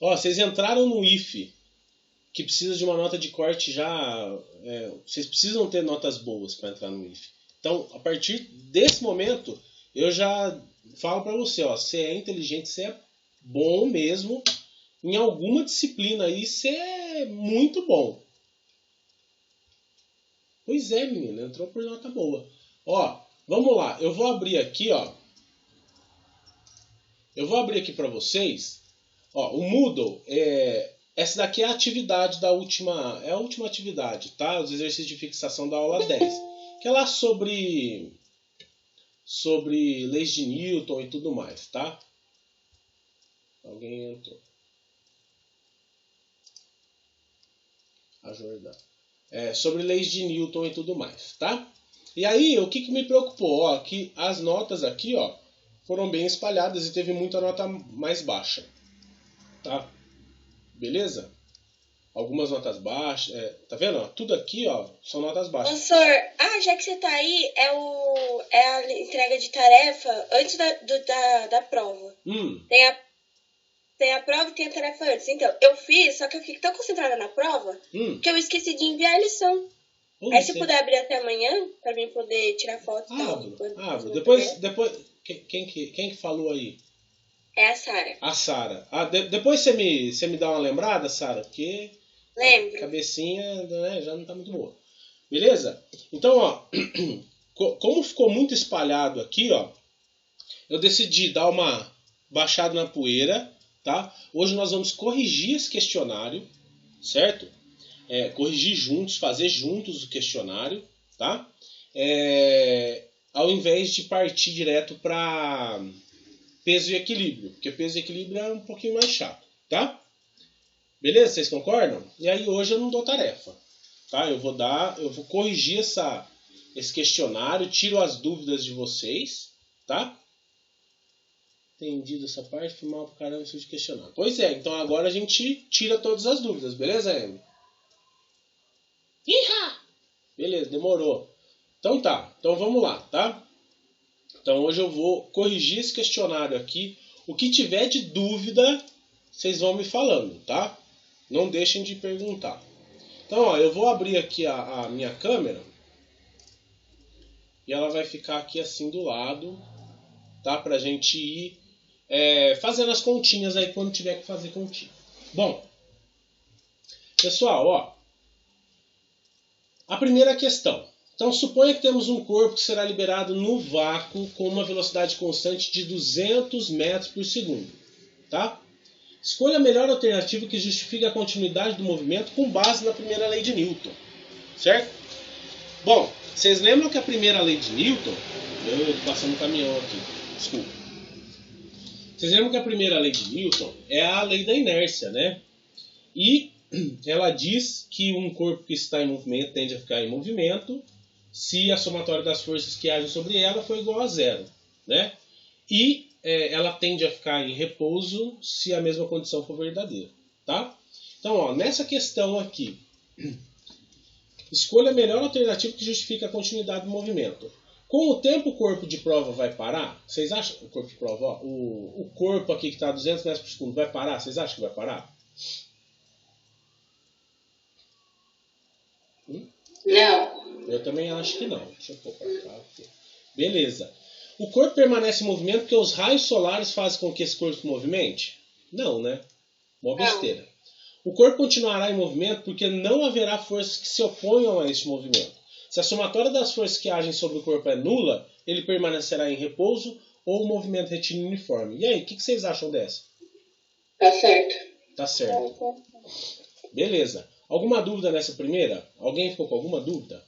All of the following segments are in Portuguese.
Ó, vocês entraram no IF, que precisa de uma nota de corte já... vocês precisam ter notas boas para entrar no IF. Então, a partir desse momento, eu já falo para você, ó, você é inteligente, você é bom mesmo. Em alguma disciplina aí, você é muito bom. Pois é, menina, entrou por nota boa. Ó, vamos lá, eu vou abrir aqui, ó. Eu vou abrir aqui para vocês. Ó, o Moodle, essa daqui é a atividade da última... É a última atividade, tá? Os exercícios de fixação da aula 10. Que é lá sobre leis de Newton e tudo mais, tá? Alguém entrou. A Jordana. Sobre leis de Newton e tudo mais, tá? E aí, o que me preocupou? Ó, que as notas aqui, ó, foram bem espalhadas e teve muita nota mais baixa, tá? Beleza? Algumas notas baixas, tá vendo? Ó, tudo aqui, ó, são notas baixas. Professor, já que você tá aí, é a entrega de tarefa antes da prova. Tem a prova e tem a tarefa antes. Então, eu fiz, só que eu fiquei tão concentrada na prova que eu esqueci de enviar a lição. Aí se puder abrir até amanhã, pra mim poder tirar foto e tal. Abro. Depois, quem que falou aí? É a Sara. A Sara. Depois você me dá uma lembrada, Sara, porque lembro. A cabecinha, né, já não tá muito boa. Beleza? Então, ó, como ficou muito espalhado aqui, ó, eu decidi dar uma baixada na poeira, tá? Hoje nós vamos corrigir esse questionário, certo? Corrigir juntos, fazer juntos o questionário, tá? Ao invés de partir direto para peso e equilíbrio, porque peso e equilíbrio é um pouquinho mais chato, tá? Beleza? Vocês concordam? E aí hoje eu não dou tarefa, tá? Eu vou corrigir esse questionário, tiro as dúvidas de vocês, tá? Entendido essa parte, foi mal pro caramba isso de questionário. Pois é, então agora a gente tira todas as dúvidas, beleza, Amy? Iha! Beleza, demorou. Então tá, então vamos lá, tá? Então hoje eu vou corrigir esse questionário aqui. O que tiver de dúvida, vocês vão me falando, tá? Não deixem de perguntar. Então, ó, eu vou abrir aqui a minha câmera. E ela vai ficar aqui assim do lado, tá? Pra gente ir fazendo as continhas aí quando tiver que fazer continha. Bom, pessoal, ó. A primeira questão. Então, suponha que temos um corpo que será liberado no vácuo com uma velocidade constante de 200 metros por segundo. Tá? Escolha a melhor alternativa que justifique a continuidade do movimento com base na primeira lei de Newton. Certo? Bom, vocês lembram que a primeira lei de Newton... Eu estou passando um caminhão aqui. Desculpa. Vocês lembram que a primeira lei de Newton é a lei da inércia, né? E ela diz que um corpo que está em movimento tende a ficar em movimento se a somatória das forças que agem sobre ela for igual a zero, né? E ela tende a ficar em repouso se a mesma condição for verdadeira, tá? Então, ó, nessa questão aqui, escolha a melhor alternativa que justifique a continuidade do movimento. Com o tempo o corpo de prova vai parar? Vocês acham o corpo de prova, ó, o corpo aqui que está a 200 metros por segundo vai parar? Vocês acham que vai parar? Não. Eu também acho que não. Deixa eu pôr pra cá. Beleza. O corpo permanece em movimento porque os raios solares fazem com que esse corpo se movimente? Não, né? Uma besteira. O corpo continuará em movimento porque não haverá forças que se oponham a este movimento. Se a somatória das forças que agem sobre o corpo é nula, ele permanecerá em repouso ou o movimento retilíneo uniforme. E aí, o que vocês acham dessa? Tá certo. Tá certo. Beleza. Alguma dúvida nessa primeira? Alguém ficou com alguma dúvida?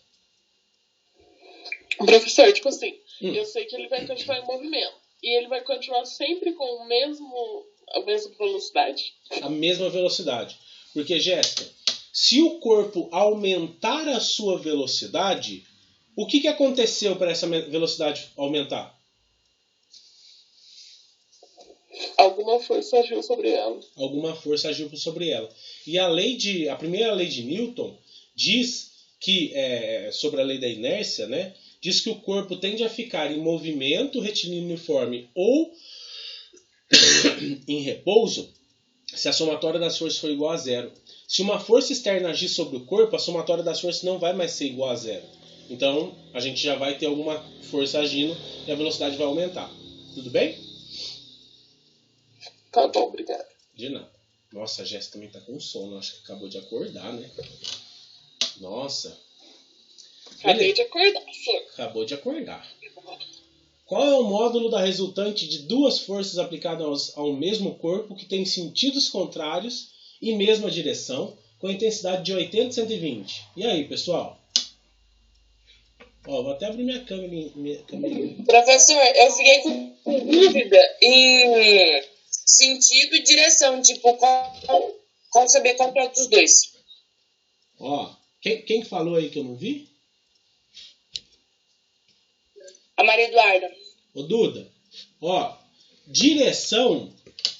Professor, tipo assim, eu sei que ele vai continuar em movimento. E ele vai continuar sempre com a mesma velocidade? A mesma velocidade. Porque, Jéssica, se o corpo aumentar a sua velocidade, o que aconteceu para essa velocidade aumentar? Alguma força agiu sobre ela. Alguma força agiu sobre ela. E a primeira lei de Newton diz que, sobre a lei da inércia, né, diz que o corpo tende a ficar em movimento retilíneo uniforme ou em repouso se a somatória das forças for igual a zero. Se uma força externa agir sobre o corpo, a somatória das forças não vai mais ser igual a zero. Então, a gente já vai ter alguma força agindo e a velocidade vai aumentar. Tudo bem? Tá bom, obrigado. De nada. Nossa, a Jéssica também tá com sono. Acho que acabou de acordar, né? Nossa. Acabei de acordar, senhor. Acabou de acordar. Qual é o módulo da resultante de duas forças aplicadas ao mesmo corpo que tem sentidos contrários e mesma direção, com intensidade de 80 e 120? E aí, pessoal? Ó, vou até abrir minha câmera. Professor, eu fiquei com dúvida em sentido e direção. Tipo, como saber qual é dos dois? Ó, quem falou aí que eu não vi? A Maria Eduarda. Ô, Duda, ó, direção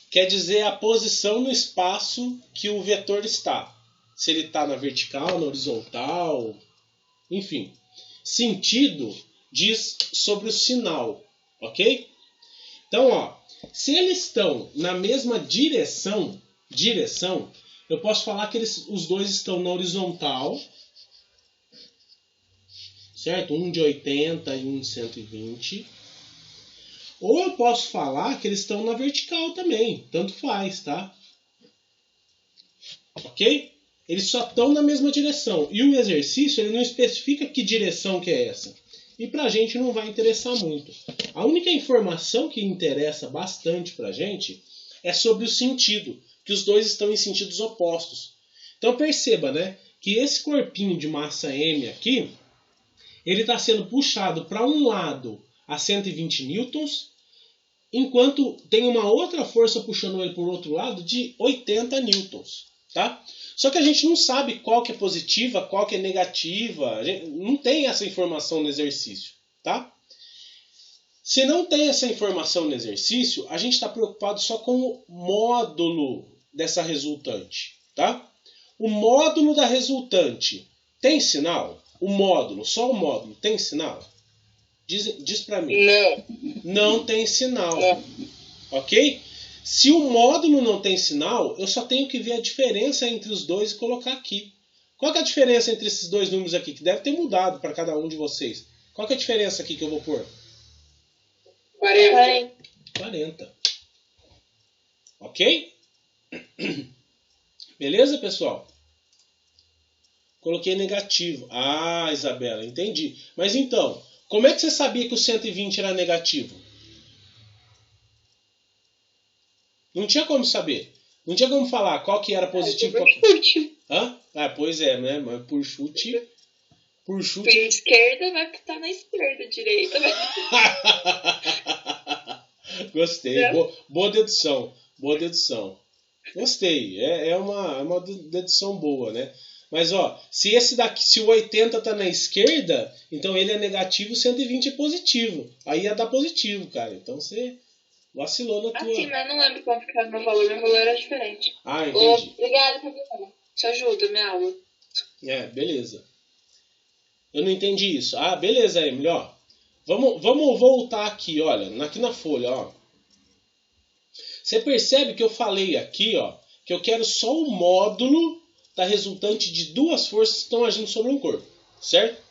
quer dizer a posição no espaço que o vetor está. Se ele está na vertical, na horizontal, enfim. Sentido diz sobre o sinal, ok? Então, ó, se eles estão na mesma direção, eu posso falar que os dois estão na horizontal, certo? Um de 80 e um de 120. Ou eu posso falar que eles estão na vertical também, tanto faz, tá? Ok? Eles só estão na mesma direção. E o exercício ele não especifica que direção que é essa. E pra gente não vai interessar muito. A única informação que interessa bastante pra gente é sobre o sentido, que os dois estão em sentidos opostos. Então perceba, né, que esse corpinho de massa M aqui, ele está sendo puxado para um lado a 120 newtons, enquanto tem uma outra força puxando ele para o outro lado de 80 newtons. Tá? Só que a gente não sabe qual que é positiva, qual que é negativa. A gente não tem essa informação no exercício. Tá? Se não tem essa informação no exercício, a gente está preocupado só com o módulo dessa resultante. Tá? O módulo da resultante tem sinal? O módulo, só o módulo, tem sinal? Diz pra mim. Não. Não tem sinal. Não. Ok? Se o módulo não tem sinal, eu só tenho que ver a diferença entre os dois e colocar aqui. Qual que é a diferença entre esses dois números aqui? Que deve ter mudado para cada um de vocês. Qual que é a diferença aqui que eu vou pôr? 40. Ok? Beleza, pessoal? Coloquei negativo. Ah, Isabela, entendi. Mas então, como é que você sabia que o 120 era negativo? Não tinha como saber. Não tinha como falar qual que era positivo. Por chute. Hã? Ah, pois é, né? Mas por chute... Por chute... Pela esquerda vai estar na esquerda, direita vai... Gostei. Boa dedução. Boa dedução. Gostei. É uma dedução boa, né? Mas, ó, se o 80 tá na esquerda, então ele é negativo, o 120 é positivo. Aí ia dar positivo, cara. Então você vacilou na tua... Sim, mas não lembro como ficava meu valor. Meu valor era diferente. Ah, entendi. Obrigada, professor. Te ajuda, minha aula. É, beleza. Eu não entendi isso. Ah, beleza, Emily, ó. Vamos voltar aqui, olha. Aqui na folha, ó. Você percebe que eu falei aqui, ó, que eu quero só o módulo da resultante de duas forças que estão agindo sobre um corpo, certo?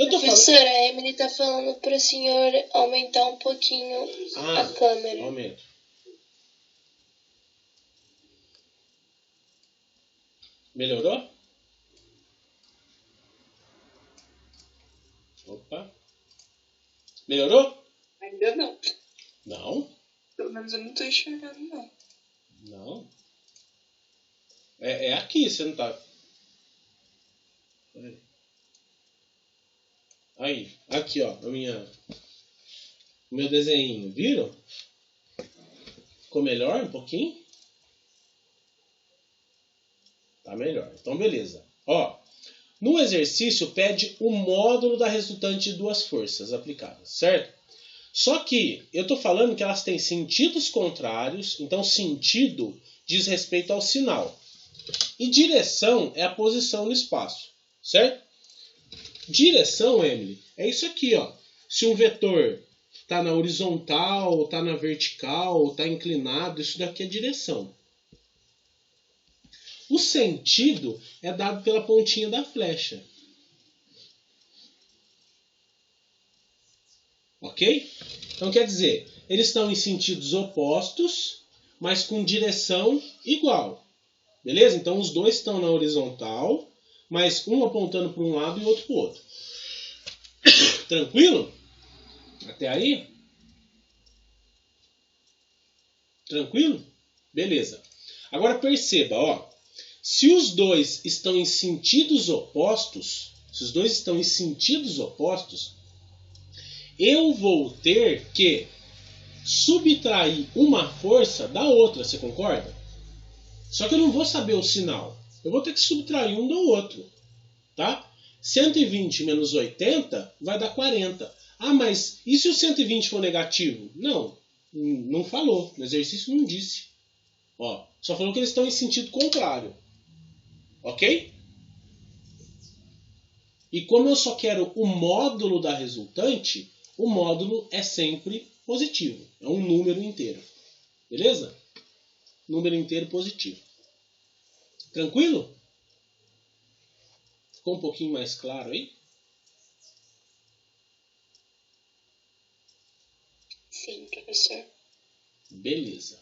Professora, a Emily tá falando para o senhor aumentar um pouquinho a câmera. Aumento. Melhorou? Opa. Melhorou? Ainda não. Não? Pelo menos eu não tô enxergando, não. Não. É aqui, você não tá... Aí, aqui, ó, o meu desenho, viram? Ficou melhor um pouquinho? Tá melhor. Então, beleza. Ó, no exercício pede o módulo da resultante de duas forças aplicadas, certo? Só que eu tô falando que elas têm sentidos contrários, então sentido diz respeito ao sinal. E direção é a posição no espaço, certo? Direção, Emily, é isso aqui, ó. Se um vetor está na horizontal, está na vertical, está inclinado, isso daqui é direção. O sentido é dado pela pontinha da flecha. Ok? Então quer dizer, eles estão em sentidos opostos, mas com direção igual. Beleza? Então os dois estão na horizontal, mas um apontando para um lado e o outro para o outro. Tranquilo? Até aí? Tranquilo? Beleza. Agora perceba, ó. Se os dois estão em sentidos opostos, eu vou ter que subtrair uma força da outra, você concorda? Só que eu não vou saber o sinal. Eu vou ter que subtrair um do outro, tá? 120 menos 80 vai dar 40. Ah, mas e se o 120 for negativo? Não falou. No exercício não disse. Ó, só falou que eles estão em sentido contrário. Ok? E como eu só quero o módulo da resultante, o módulo é sempre positivo. É um número inteiro. Beleza? Número inteiro positivo. Tranquilo? Ficou um pouquinho mais claro aí? Sim, professor. Beleza.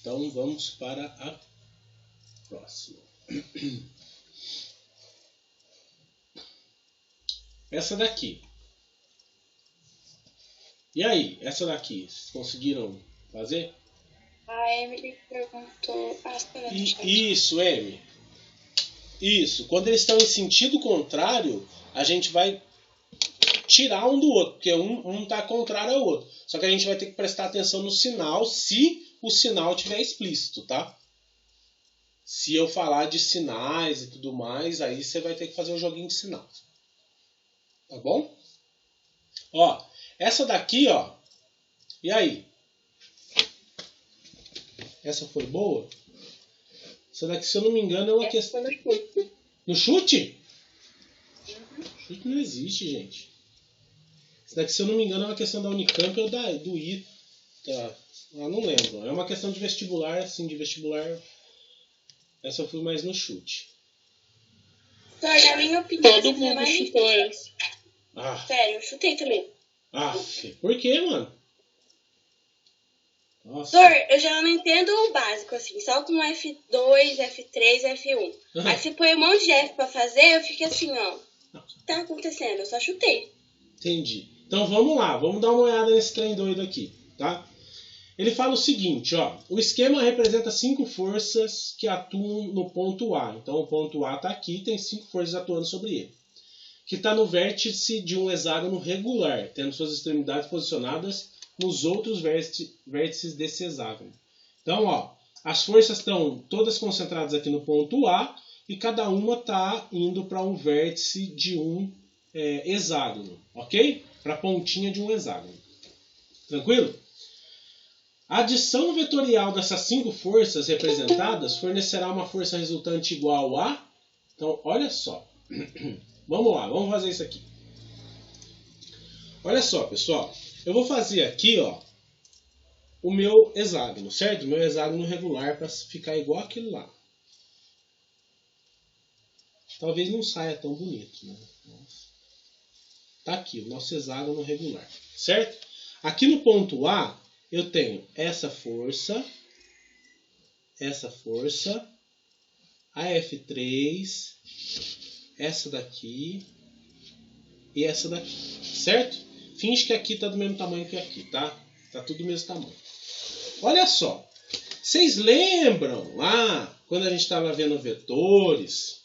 Então vamos para a próxima. Essa daqui. E aí, essa daqui, vocês conseguiram fazer? A Emily perguntou... Isso, Emily. Isso. Quando eles estão em sentido contrário, a gente vai tirar um do outro, porque um está contrário ao outro. Só que a gente vai ter que prestar atenção no sinal, se o sinal estiver explícito, tá? Se eu falar de sinais e tudo mais, aí você vai ter que fazer um joguinho de sinal. Tá bom? Ó, essa daqui, ó. E aí? Essa foi boa? Essa daqui, se eu não me engano, é uma questão... No chute? Chute não existe, gente. Essa daqui, se eu não me engano, é uma questão da Unicamp ou do ITA. Eu não lembro. É uma questão de vestibular, assim, de vestibular. Essa eu fui mais no chute. Na minha opinião, todo mundo chutou essa. Sério, eu chutei também. Por quê, mano? Nossa. Eu já não entendo o básico, assim, só com F2, F3, F1. Uhum. Aí você põe um monte de F pra fazer, eu fiquei assim, ó. O que tá acontecendo? Eu só chutei. Entendi. Então vamos lá, vamos dar uma olhada nesse trem doido aqui, tá? Ele fala o seguinte, ó. O esquema representa 5 forças que atuam no ponto A. Então o ponto A tá aqui, tem 5 forças atuando sobre ele. Que está no vértice de um hexágono regular, tendo suas extremidades posicionadas nos outros vértices desse hexágono. Então, ó, as forças estão todas concentradas aqui no ponto A e cada uma está indo para um vértice de um hexágono, ok? Para a pontinha de um hexágono. Tranquilo? A adição vetorial dessas 5 forças representadas fornecerá uma força resultante igual a... Então, olha só. Vamos lá, vamos fazer isso aqui. Olha só, pessoal. Eu vou fazer aqui, ó, o meu hexágono, certo? O meu hexágono regular para ficar igual aquele lá. Talvez não saia tão bonito, né? Tá aqui, o nosso hexágono regular, certo? Aqui no ponto A, eu tenho essa força, a F3, essa daqui e essa daqui, certo? Finge que aqui está do mesmo tamanho que aqui, tá? Tá tudo do mesmo tamanho. Olha só. Vocês lembram lá, quando a gente estava vendo vetores,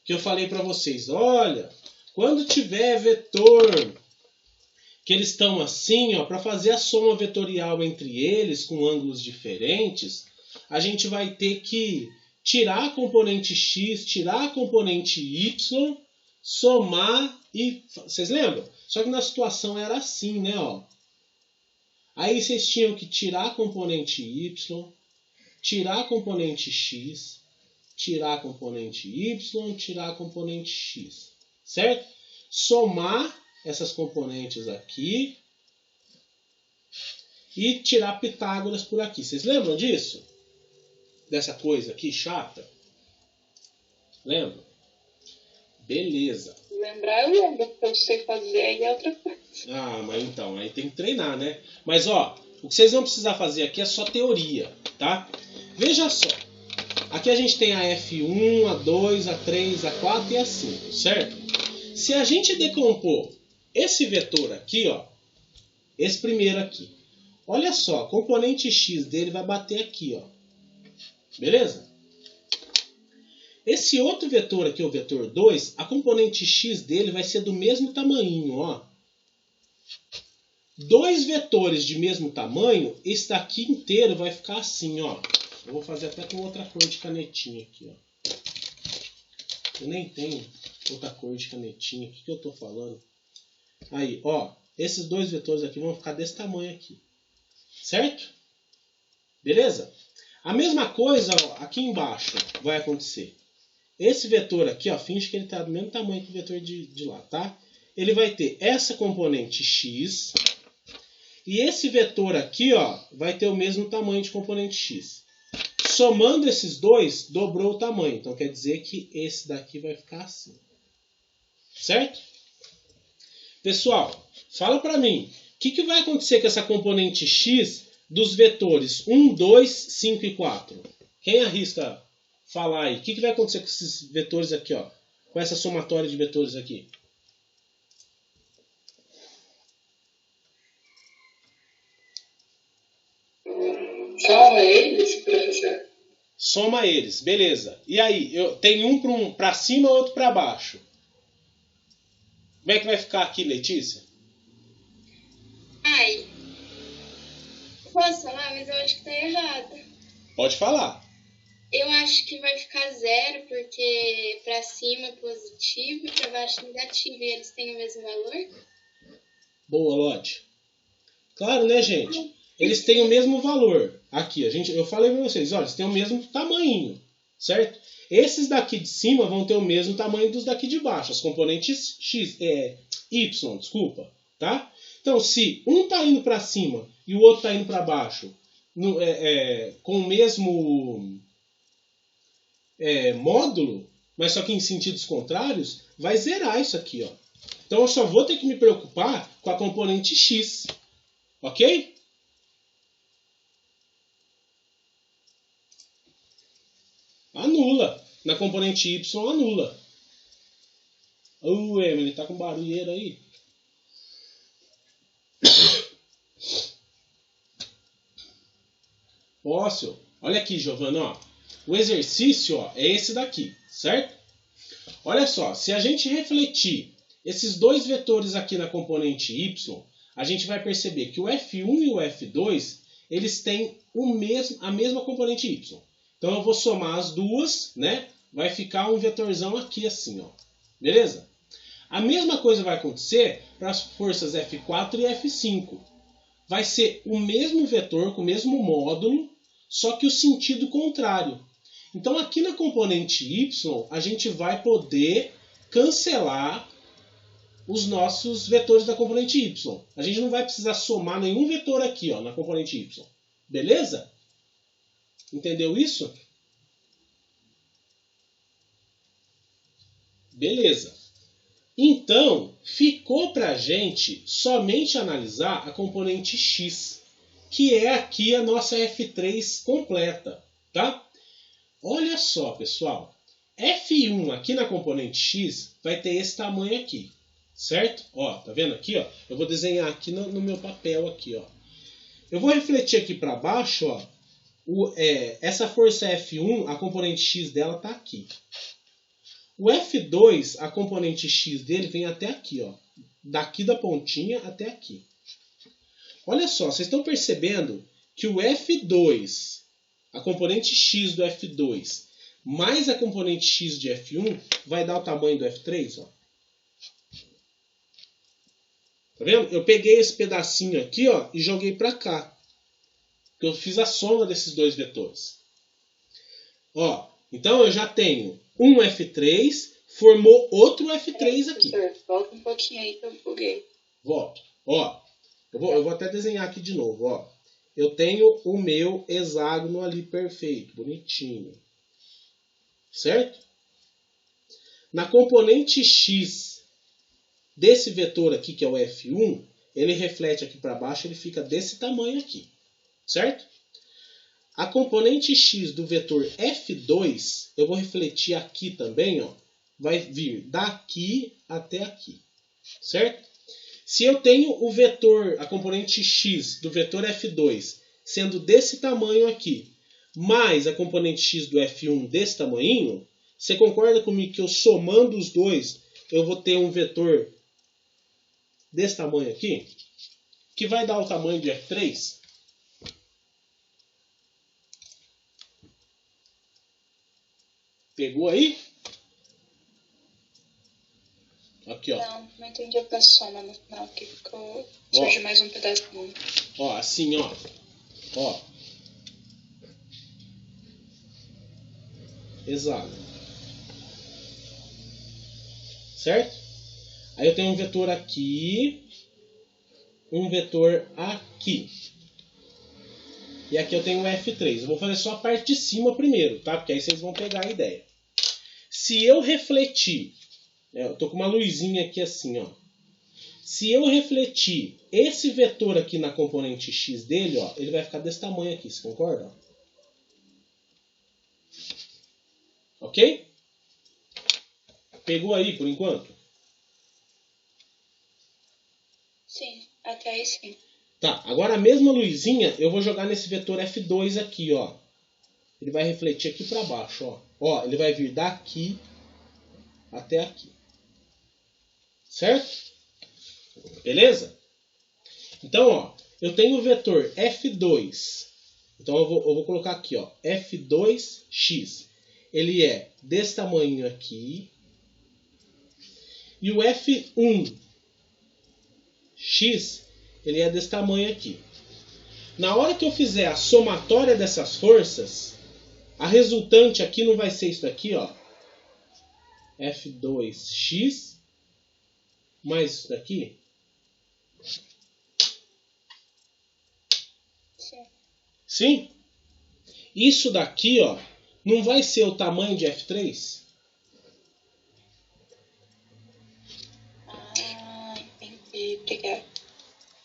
que eu falei para vocês, olha, quando tiver vetor, que eles estão assim, ó, para fazer a soma vetorial entre eles, com ângulos diferentes, a gente vai ter que tirar a componente x, tirar a componente y, somar e... Vocês lembram? Só que na situação era assim, né? Ó. Aí vocês tinham que tirar a componente y, tirar a componente x, tirar a componente y, tirar a componente x. Certo? Somar essas componentes aqui e tirar Pitágoras por aqui. Vocês lembram disso? Dessa coisa aqui chata? Lembra? Beleza. Lembrar eu lembro, porque eu sei fazer aí é outra coisa. Ah, mas então, aí tem que treinar, né? Mas ó, o que vocês vão precisar fazer aqui é só teoria, tá? Veja só. Aqui a gente tem a F1, a 2, a 3, a 4 e a 5, certo? Se a gente decompor esse vetor aqui, ó, esse primeiro aqui, olha só, a componente x dele vai bater aqui, ó. Beleza? Esse outro vetor aqui, o vetor 2, a componente x dele vai ser do mesmo tamanho, ó. Dois vetores de mesmo tamanho, esse daqui inteiro vai ficar assim, ó. Eu vou fazer até com outra cor de canetinha aqui, ó. Eu nem tenho outra cor de canetinha. O que eu tô falando? Aí, ó. Esses dois vetores aqui vão ficar desse tamanho aqui. Certo? Beleza? A mesma coisa, ó, aqui embaixo vai acontecer. Esse vetor aqui, ó, finge que ele tá do mesmo tamanho que o vetor de lá, tá? Ele vai ter essa componente x. E esse vetor aqui, ó, vai ter o mesmo tamanho de componente x. Somando esses dois, dobrou o tamanho. Então quer dizer que esse daqui vai ficar assim. Certo? Pessoal, fala pra mim. O que vai acontecer com essa componente x dos vetores 1, 2, 5 e 4? Quem arrisca falar aí? O que vai acontecer com esses vetores aqui, ó? Com essa somatória de vetores aqui? Soma eles, professor. Soma eles, beleza. E aí, tem um para cima e outro para baixo. Como é que vai ficar aqui, Letícia? Ai. Posso falar, mas eu acho que tá errado. Pode falar. Eu acho que vai ficar 0, porque para cima é positivo e para baixo é negativo. E eles têm o mesmo valor? Boa, Lodi. Claro, né, gente? Eles têm o mesmo valor. Aqui, eu falei para vocês, olha, eles têm o mesmo tamanho, certo? Esses daqui de cima vão ter o mesmo tamanho dos daqui de baixo, as componentes y, desculpa, tá? Então, se um está indo para cima e o outro está indo para baixo, com o mesmo módulo, mas só que em sentidos contrários, vai zerar isso aqui, ó. Então, eu só vou ter que me preocupar com a componente x, ok? Anula. Na componente y, anula. Emily, tá com barulheira aí? Posso? Olha aqui, Giovana, ó. O exercício, ó, é esse daqui, certo? Olha só, se a gente refletir esses dois vetores aqui na componente y, a gente vai perceber que o F1 e o F2, eles têm a mesma componente y. Então eu vou somar as duas, né? Vai ficar um vetorzão aqui assim, ó. Beleza? A mesma coisa vai acontecer para as forças F4 e F5. Vai ser o mesmo vetor com o mesmo módulo, só que o sentido contrário. Então aqui na componente y, a gente vai poder cancelar os nossos vetores da componente y. A gente não vai precisar somar nenhum vetor aqui, ó, na componente y. Beleza? Entendeu isso? Beleza. Então, ficou para a gente somente analisar a componente x, que é aqui a nossa F3 completa, tá? Olha só, pessoal. F1 aqui na componente x vai ter esse tamanho aqui, certo? Ó, tá vendo aqui, ó? Eu vou desenhar aqui no meu papel aqui, ó. Eu vou refletir aqui para baixo, ó. Essa força F1, a componente x dela está aqui. O F2, a componente x dele vem até aqui, ó. Daqui da pontinha até aqui. Olha só, vocês estão percebendo que o F2, a componente x do F2, mais a componente x de F1, vai dar o tamanho do F3, ó. Tá vendo? Eu peguei esse pedacinho aqui, ó, e joguei para cá. Eu fiz a soma desses dois vetores. Ó, então eu já tenho um F3, formou outro F3 aqui. Volta um pouquinho aí que eu buguei. Volto. Ó, eu vou até desenhar aqui de novo, ó. Eu tenho o meu hexágono ali perfeito, bonitinho. Certo? Na componente x desse vetor aqui, que é o F1, ele reflete aqui para baixo, ele fica desse tamanho aqui, certo? A componente x do vetor F2, eu vou refletir aqui também, ó, vai vir daqui até aqui, certo? Se eu tenho o vetor, a componente x do vetor F2 sendo desse tamanho aqui, mais a componente x do F1 desse tamanho, você concorda comigo que eu somando os dois, eu vou ter um vetor desse tamanho aqui, que vai dar o tamanho de F3? Pegou aí? Aqui, ó. Não entendi a soma no final, que ficou... Surge mais um pedacinho. Ó, assim, ó. Ó. Exato. Certo? Aí eu tenho um vetor aqui. Um vetor aqui. E aqui eu tenho um F3. Eu vou fazer só a parte de cima primeiro, tá? Porque aí vocês vão pegar a ideia. Se eu refletir... eu tô com uma luzinha aqui assim, ó. Se eu refletir esse vetor aqui na componente x dele, ó, ele vai ficar desse tamanho aqui, você concorda? Ok? Pegou aí por enquanto? Sim, até aí sim. Tá, agora a mesma luzinha eu vou jogar nesse vetor F2 aqui, ó. Ele vai refletir aqui para baixo, ó. Ó, ele vai vir daqui até aqui. Certo? Beleza? Então, ó, eu tenho o vetor F2. Então eu vou colocar aqui, ó, F2x. Ele é desse tamanho aqui. E o F1x, ele é desse tamanho aqui. Na hora que eu fizer a somatória dessas forças, a resultante aqui não vai ser isso daqui, ó. F2x mais isso daqui. Sim? Isso daqui, ó, não vai ser o tamanho de F3? Entendi. Obrigado.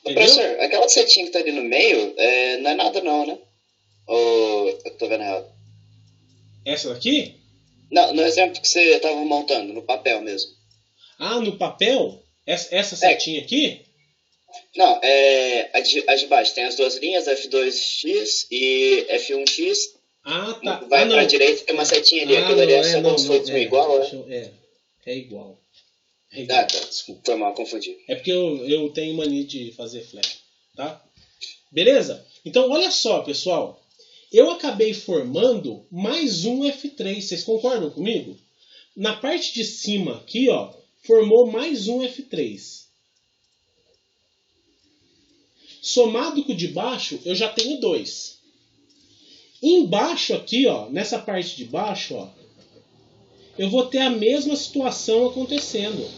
Professor, aquela setinha que tá ali no meio, não é nada não, né? Ou eu tô vendo errado? Essa daqui? Não, no exemplo que você tava montando, no papel mesmo. Ah, no papel? Essa setinha aqui? Não, as de baixo. Tem as duas linhas, F2x e F1x. Ah, tá. Vai pra direita, tem uma setinha ali. Aquilo ali é só como se fosse igual, né? É igual. Tá. Desculpa, foi mal, confundi. É porque eu tenho mania de fazer flash, tá? Beleza? Então, olha só, pessoal. Eu acabei formando mais um F3. Vocês concordam comigo? Na parte de cima aqui, ó, formou mais um F3. Somado com o de baixo, eu já tenho 2. Embaixo aqui, ó, nessa parte de baixo, ó, eu vou ter a mesma situação acontecendo.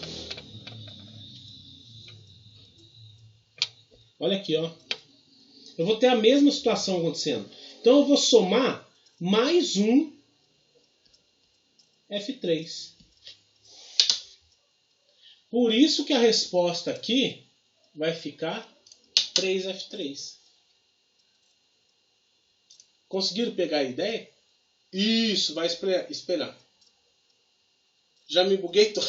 Olha aqui, ó. Eu vou ter a mesma situação acontecendo. Então eu vou somar mais um F3. Por isso que a resposta aqui vai ficar 3F3. Conseguiram pegar a ideia? Isso, vai espelhar. Já me buguei todo.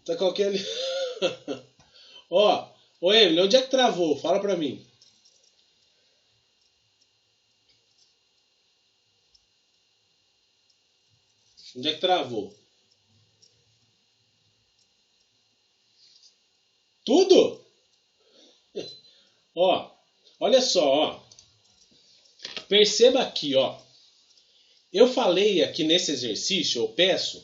Tá qualquer ali. Ó, ô Emily, onde é que travou? Fala pra mim. Onde é que travou? Tudo? Ó, olha só, ó. Perceba aqui, ó. Eu falei aqui nesse exercício, eu peço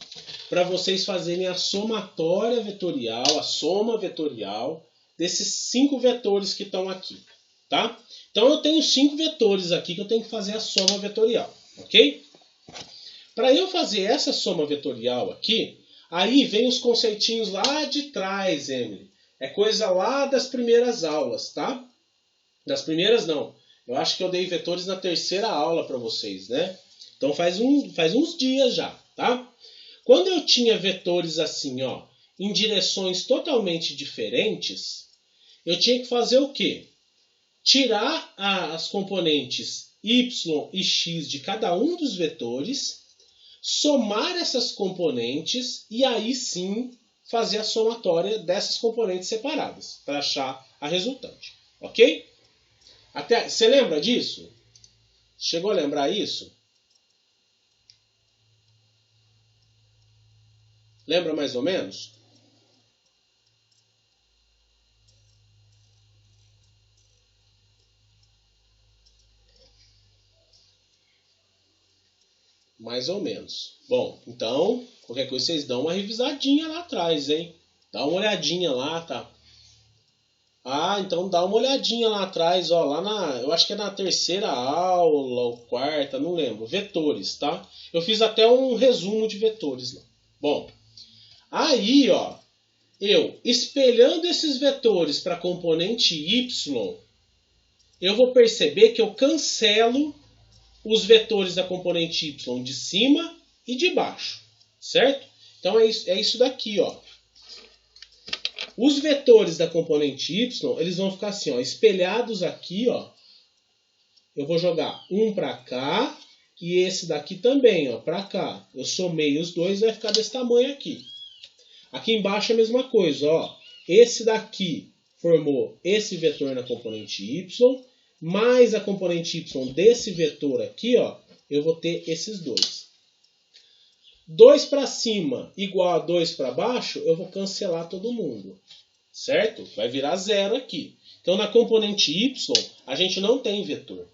para vocês fazerem a somatória vetorial, a soma vetorial desses 5 vetores que estão aqui, tá? Então eu tenho 5 vetores aqui que eu tenho que fazer a soma vetorial, ok? Para eu fazer essa soma vetorial aqui, aí vem os conceitinhos lá de trás, Emily. É coisa lá das primeiras aulas, tá? Das primeiras não. Eu acho que eu dei vetores na terceira aula para vocês, né? Então faz uns dias já, tá? Quando eu tinha vetores assim, ó, em direções totalmente diferentes, eu tinha que fazer o quê? Tirar as componentes y e x de cada um dos vetores, somar essas componentes e aí sim fazer a somatória dessas componentes separadas para achar a resultante, ok? Você lembra disso? Chegou a lembrar isso? Lembra mais ou menos? Mais ou menos. Bom, então, qualquer coisa vocês dão uma revisadinha lá atrás, hein? Dá uma olhadinha lá, tá? Ah, então dá uma olhadinha lá atrás, ó, lá eu acho que é na terceira aula ou quarta, não lembro. Vetores, tá? Eu fiz até um resumo de vetores lá. Bom, aí, ó, eu espelhando esses vetores para a componente y, eu vou perceber que eu cancelo os vetores da componente y de cima e de baixo, certo? Então é isso daqui, ó. Os vetores da componente y, eles vão ficar assim, ó, espelhados aqui, ó. Eu vou jogar um para cá e esse daqui também, ó, para cá. Eu somei os dois, vai ficar desse tamanho aqui. Aqui embaixo é a mesma coisa, ó. Esse daqui formou esse vetor na componente y, mais a componente y desse vetor aqui, ó, eu vou ter esses dois. 2 para cima igual a 2 para baixo, eu vou cancelar todo mundo, certo? Vai virar zero aqui. Então, na componente y, a gente não tem vetor,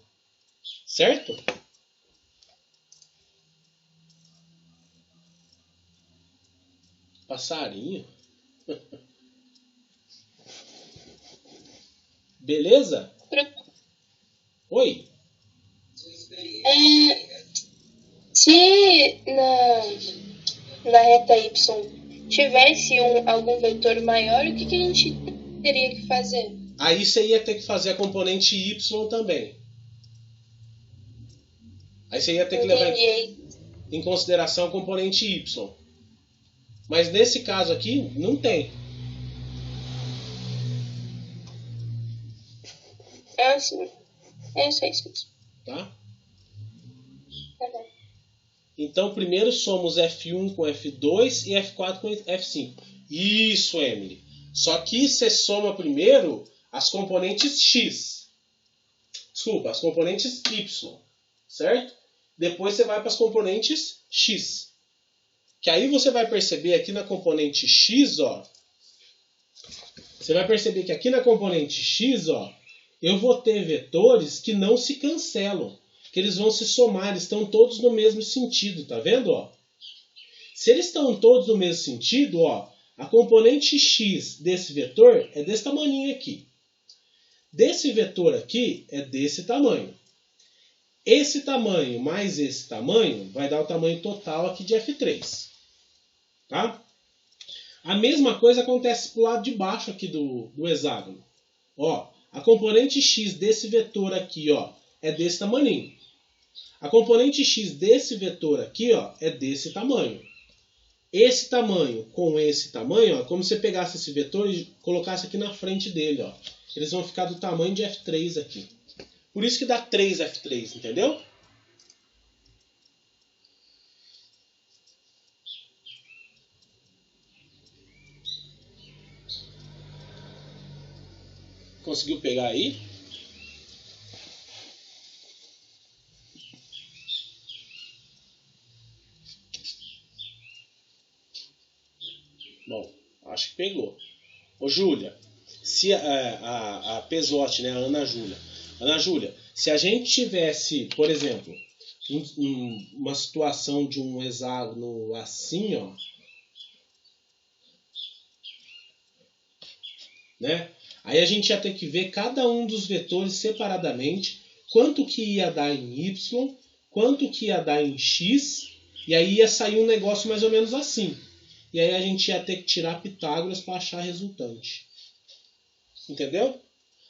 certo? Passarinho. Beleza? Oi? Se na reta y tivesse algum vetor maior, o que a gente teria que fazer? Aí você ia ter que fazer a componente y também. Aí você ia ter que levar em consideração a componente y. Mas nesse caso aqui, não tem. Ah, sim. É isso mesmo. Tá? Então, primeiro somos F1 com F2 e F4 com F5. Isso, Emily. Só que você soma primeiro as componentes X. Desculpa, as componentes Y. Certo? Depois você vai para as componentes X. Que aí você vai perceber aqui na componente X, ó. Você vai perceber que aqui na componente X, ó, eu vou ter vetores que não se cancelam. Que eles vão se somar, eles estão todos no mesmo sentido, tá vendo? Ó? Se eles estão todos no mesmo sentido, ó, a componente x desse vetor é desse tamanho aqui. Desse vetor aqui é desse tamanho. Esse tamanho mais esse tamanho vai dar o tamanho total aqui de F3. Tá? A mesma coisa acontece para o lado de baixo aqui do hexágono. Ó, a componente x desse vetor aqui, ó, é desse tamanho. A componente x desse vetor aqui, ó, é desse tamanho. Esse tamanho com esse tamanho, ó, é como se você pegasse esse vetor e colocasse aqui na frente dele, ó. Eles vão ficar do tamanho de F3 aqui. Por isso que dá 3F3, entendeu? Conseguiu pegar aí? Bom, acho que pegou. Ô, Júlia, se a Pesote, né, a Ana Júlia. Ana Júlia, se a gente tivesse, por exemplo, uma situação de um hexágono assim, ó, né? Aí a gente ia ter que ver cada um dos vetores separadamente, quanto que ia dar em y, quanto que ia dar em x, e aí ia sair um negócio mais ou menos assim. E aí a gente ia ter que tirar Pitágoras para achar a resultante. Entendeu?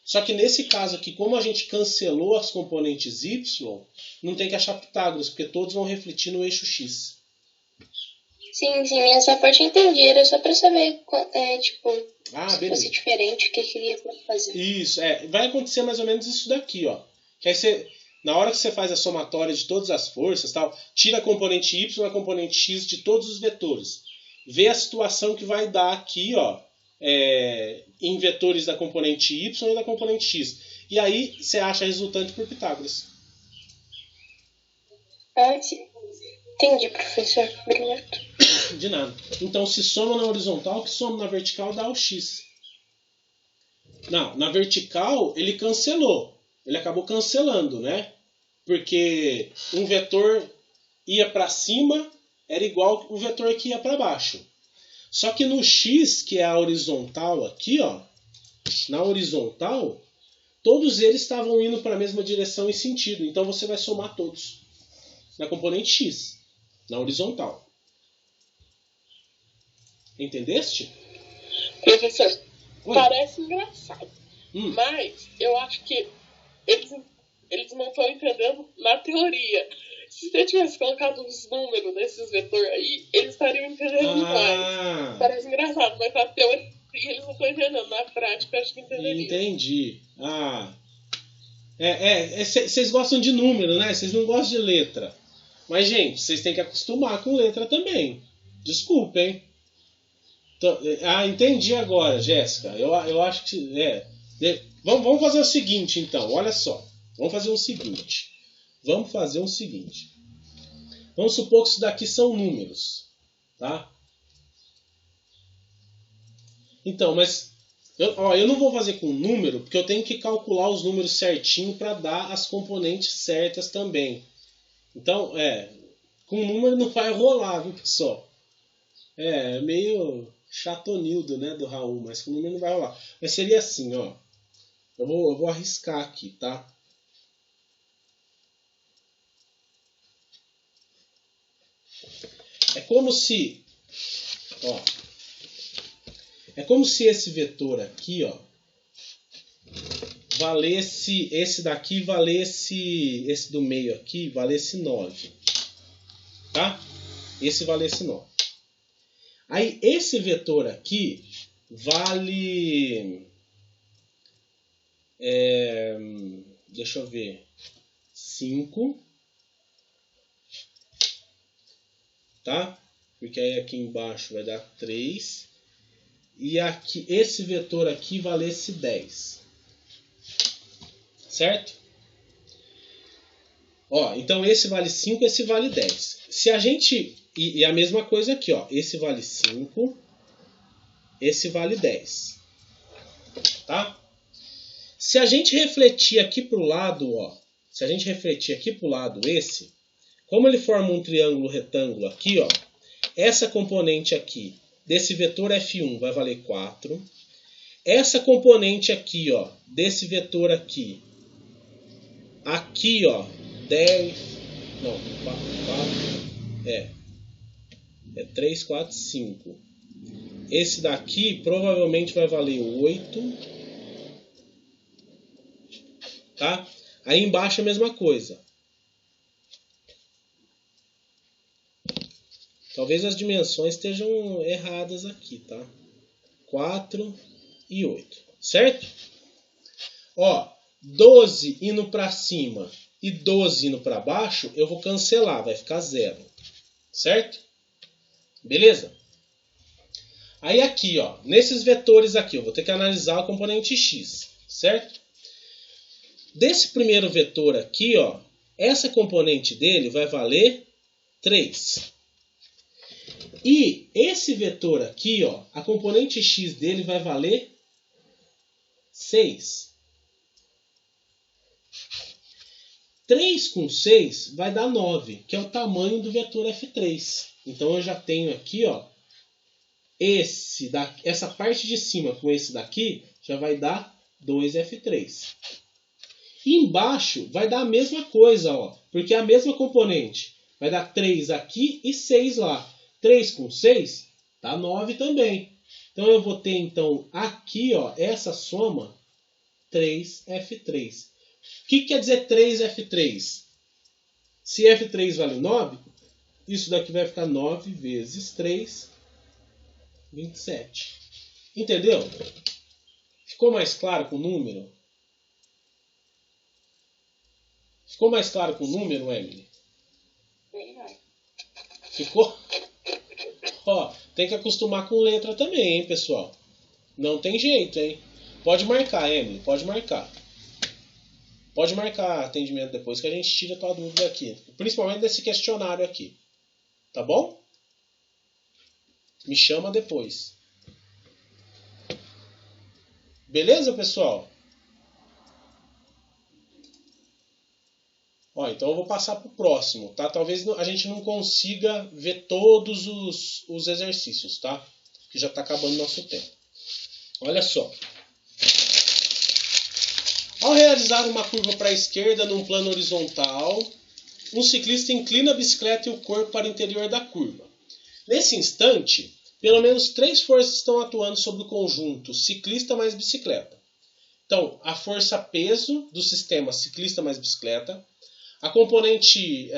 Só que nesse caso aqui, como a gente cancelou as componentes y, não tem que achar Pitágoras, porque todos vão refletir no eixo x. Sim, essa parte eu entendi. Era só pra saber, se beleza. fosse diferente, o que queria fazer. Isso, vai acontecer mais ou menos isso daqui, ó. Que aí você, na hora que você faz a somatória de todas as forças, tal, tira a componente y e a componente x de todos os vetores. Vê a situação que vai dar aqui, ó, em vetores da componente y e da componente x. E aí você acha a resultante por Pitágoras. Sim. Entendi, professor. Obrigado. De nada. Então, se soma na horizontal, que soma na vertical dá o x. Não, na vertical ele cancelou. Ele acabou cancelando, né? Porque um vetor ia para cima era igual o vetor que ia para baixo. Só que no x, que é a horizontal aqui, ó, na horizontal, todos eles estavam indo para a mesma direção e sentido. Então você vai somar todos na componente x, na horizontal. Entendeste? Professor, parece engraçado, mas eu acho que eles não estão entendendo na teoria. Se você tivesse colocado uns números nesses vetores aí, eles estariam entendendo mais. Parece engraçado, mas na teoria eles não estão entendendo. Na prática, acho que entenderiam. Entendi. Vocês gostam de número, né? Vocês não gostam de letra. Mas, gente, vocês têm que acostumar com letra também. Desculpem. Entendi agora, Jéssica. Eu acho que... Vamos fazer o seguinte, então. Olha só. Vamos fazer o seguinte. Vamos supor que isso daqui são números. Tá? Então, mas... Eu não vou fazer com número, porque eu tenho que calcular os números certinho para dar as componentes certas também. Então, com número não vai rolar, viu, pessoal? É meio chatonildo, né, do Raul, mas com número não vai rolar. Mas seria assim, ó. Eu vou arriscar aqui, tá? É como se esse vetor aqui, ó, valesse, esse daqui valesse, esse do meio aqui valesse 9. Tá? Esse valesse 9. Aí esse vetor aqui vale... deixa eu ver. 5. Tá? Porque aí aqui embaixo vai dar 3. E aqui, esse vetor aqui valesse 10. Certo? Ó, então esse vale 5, esse vale 10. Se a gente... E a mesma coisa aqui, ó. Esse vale 5, esse vale 10. Tá? Se a gente refletir aqui pro lado, ó. Se a gente refletir aqui pro lado esse, como ele forma um triângulo retângulo aqui, ó. Essa componente aqui desse vetor F1 vai valer 4. Essa componente aqui, ó, desse vetor aqui, ó, 10, não, 4, 3, 4, 5. Esse daqui provavelmente vai valer 8, tá? Aí embaixo a mesma coisa. Talvez as dimensões estejam erradas aqui, tá? 4 e 8, certo? Ó, 12 indo para cima e 12 indo para baixo, eu vou cancelar, vai ficar 0, certo? Beleza? Aí aqui, ó, nesses vetores aqui, eu vou ter que analisar o componente x, certo? Desse primeiro vetor aqui, ó, essa componente dele vai valer 3. E esse vetor aqui, ó, a componente x dele vai valer 6. 3 com 6 vai dar 9, que é o tamanho do vetor F3. Então eu já tenho aqui, ó, essa parte de cima com esse daqui já vai dar 2F3. E embaixo vai dar a mesma coisa, ó, porque é a mesma componente. Vai dar 3 aqui e 6 lá. 3 com 6 dá 9 também. Então eu vou ter então aqui, ó, essa soma 3F3. O que quer dizer 3F3? Se F3 vale 9, isso daqui vai ficar 9 vezes 3, 27. Entendeu? Ficou mais claro com o número? Ficou mais claro com o número, Emily? Ficou? Ó, tem que acostumar com letra também, hein, pessoal? Não tem jeito, hein? Pode marcar, Emily, pode marcar. Pode marcar atendimento depois que a gente tira a tua dúvida aqui. Principalmente desse questionário aqui. Tá bom? Me chama depois. Beleza, pessoal? Ó, então eu vou passar para o próximo, tá? Talvez a gente não consiga ver todos os exercícios, tá? Que já está acabando o nosso tempo. Olha só. Ao realizar uma curva para a esquerda num plano horizontal, um ciclista inclina a bicicleta e o corpo para o interior da curva. Nesse instante, pelo menos 3 forças estão atuando sobre o conjunto ciclista mais bicicleta. Então, a força peso do sistema ciclista mais bicicleta, a componente,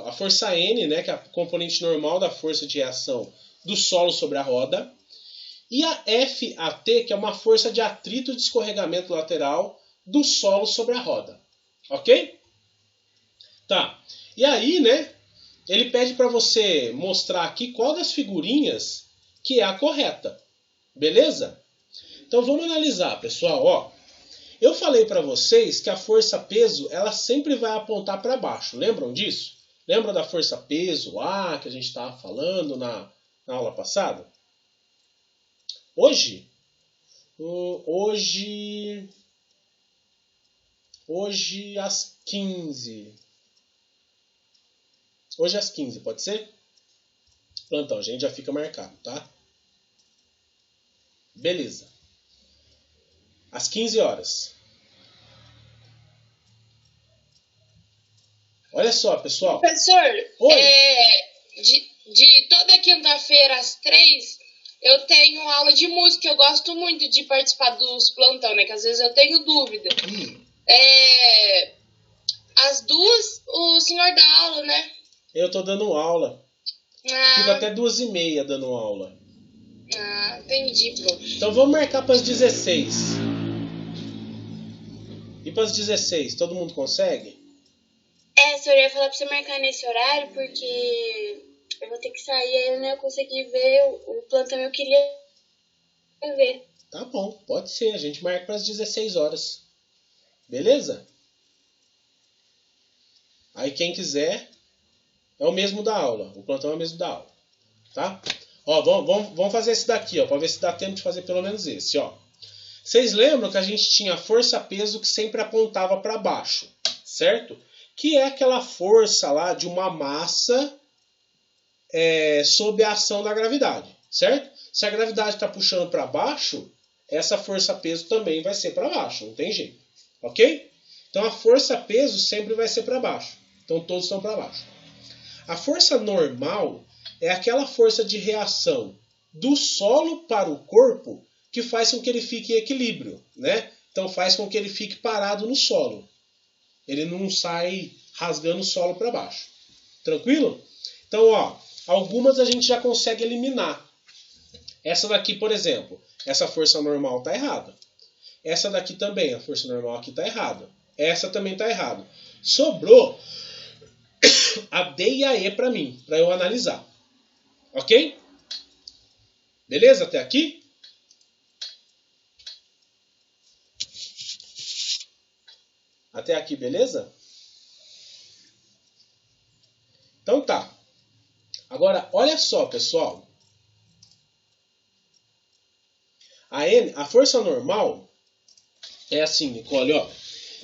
a força N, né, que é a componente normal da força de reação do solo sobre a roda, e a FAT, que é uma força de atrito de escorregamento lateral do solo sobre a roda. Ok? Tá. E aí, né, ele pede para você mostrar aqui qual das figurinhas que é a correta. Beleza? Então vamos analisar, pessoal. Ó, eu falei para vocês que a força peso, ela sempre vai apontar para baixo. Lembram disso? Lembram da força peso A que a gente estava falando na aula passada? Hoje às 15. Hoje às 15, pode ser? Plantão, a gente já fica marcado, tá? Beleza. Às 15 horas. Olha só, pessoal. Professor, de toda quinta-feira às 3, eu tenho aula de música. Eu gosto muito de participar dos plantão, né? Que às vezes eu tenho dúvida. Às 2, o senhor dá aula, né? Eu tô dando aula. Fico até 2h30 dando aula. Ah, entendi, pô. Então vamos marcar para as 16. E para as 16, todo mundo consegue? Senhor, eu ia falar pra você marcar nesse horário, porque eu vou ter que sair, aí eu não ia conseguir ver o plantão, eu queria ver. Tá bom, pode ser, a gente marca para as 16 horas. Beleza? Aí quem quiser, é o mesmo da aula, o plantão é o mesmo da aula, tá? Ó, vamos fazer esse daqui, ó, para ver se dá tempo de fazer pelo menos esse, ó. Vocês lembram que a gente tinha força-peso que sempre apontava para baixo, certo? Que é aquela força lá de uma massa sob a ação da gravidade, certo? Se a gravidade está puxando para baixo, essa força-peso também vai ser para baixo, não tem jeito, ok? Então a força-peso sempre vai ser para baixo, então todos estão para baixo. A força normal é aquela força de reação do solo para o corpo que faz com que ele fique em equilíbrio, né? Então faz com que ele fique parado no solo. Ele não sai rasgando o solo para baixo. Tranquilo? Então, ó, algumas a gente já consegue eliminar. Essa daqui, por exemplo, essa força normal está errada. Essa daqui também, a força normal aqui está errada. Essa também está errada. Sobrou a D e a E para mim, para eu analisar. Ok? Beleza até aqui? Até aqui, beleza? Então tá. Agora, olha só, pessoal. A força normal é assim, Nicole, ó.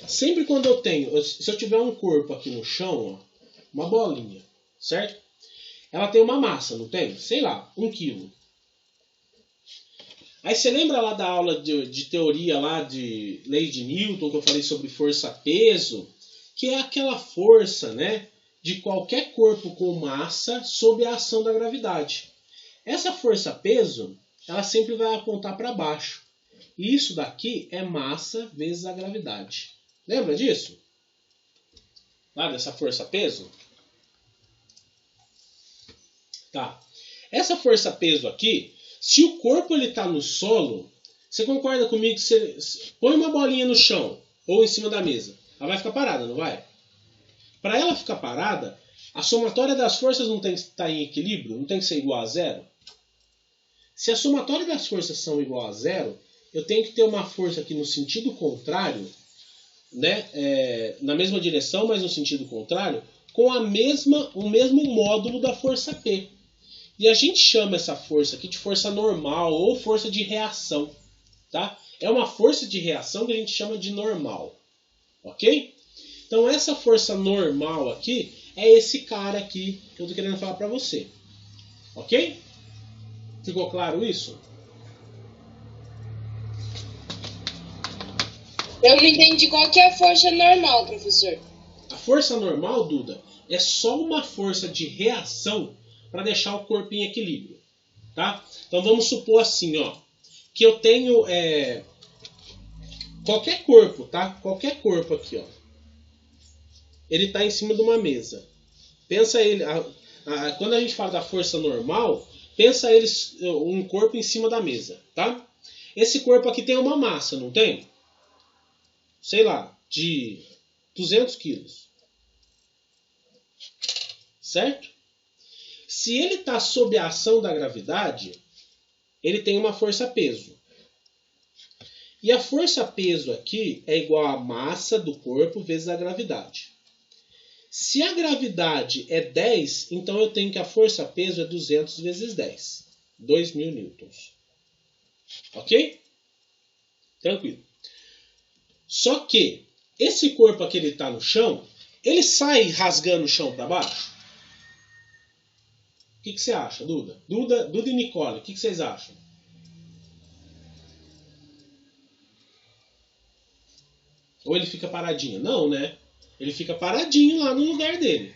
Sempre quando eu tenho, se eu tiver um corpo aqui no chão, ó, uma bolinha, certo? Ela tem uma massa, não tem? Sei lá, 1 quilo. Aí você lembra lá da aula de teoria lá de lei de Newton, que eu falei sobre força-peso? Que é aquela força, né, de qualquer corpo com massa sob a ação da gravidade. Essa força-peso, ela sempre vai apontar para baixo. E isso daqui é massa vezes a gravidade. Lembra disso? Lá dessa força-peso? Tá. Essa força-peso aqui, se o corpo está no solo, você concorda comigo que você põe uma bolinha no chão ou em cima da mesa, ela vai ficar parada, não vai? Para ela ficar parada, a somatória das forças não tem que estar em equilíbrio? Não tem que ser igual a zero? Se a somatória das forças são igual a zero, eu tenho que ter uma força aqui no sentido contrário, né? Na mesma direção, mas no sentido contrário, com o mesmo módulo da força P. E a gente chama essa força aqui de força normal ou força de reação. Tá? É uma força de reação que a gente chama de normal. Ok? Então essa força normal aqui é esse cara aqui que eu estou querendo falar para você. Ok? Ficou claro isso? Eu não entendi qual que é a força normal, professor. A força normal, Duda, é só uma força de reação para deixar o corpo em equilíbrio. Tá? Então vamos supor assim, ó, que eu tenho qualquer corpo, tá? Qualquer corpo aqui, ó. Ele está em cima de uma mesa. Pensa ele, quando a gente fala da força normal, pensa ele um corpo em cima da mesa, tá? Esse corpo aqui tem uma massa, não tem? Sei lá, de 200 quilos. Certo? Se ele está sob a ação da gravidade, ele tem uma força-peso. E a força-peso aqui é igual à massa do corpo vezes a gravidade. Se a gravidade é 10, então eu tenho que a força-peso é 200 vezes 10. 2.000 newtons. Ok? Tranquilo. Só que esse corpo aqui, ele está no chão, ele sai rasgando o chão para baixo? O que você acha, Duda? Duda e Nicole, o que vocês acham? Ou ele fica paradinho? Não, né? Ele fica paradinho lá no lugar dele.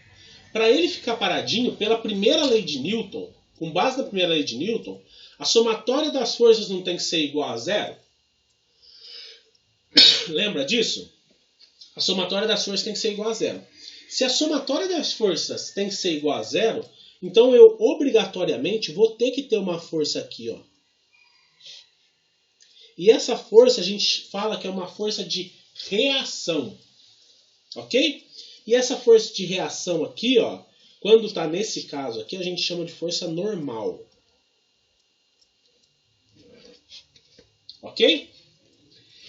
Para ele ficar paradinho, pela primeira lei de Newton, com base na primeira lei de Newton, a somatória das forças não tem que ser igual a zero? Lembra disso? A somatória das forças tem que ser igual a zero. Se a somatória das forças tem que ser igual a zero, então eu obrigatoriamente vou ter que ter uma força aqui, ó. E essa força a gente fala que é uma força de reação. Ok? E essa força de reação aqui, ó, quando está nesse caso aqui, a gente chama de força normal. Ok?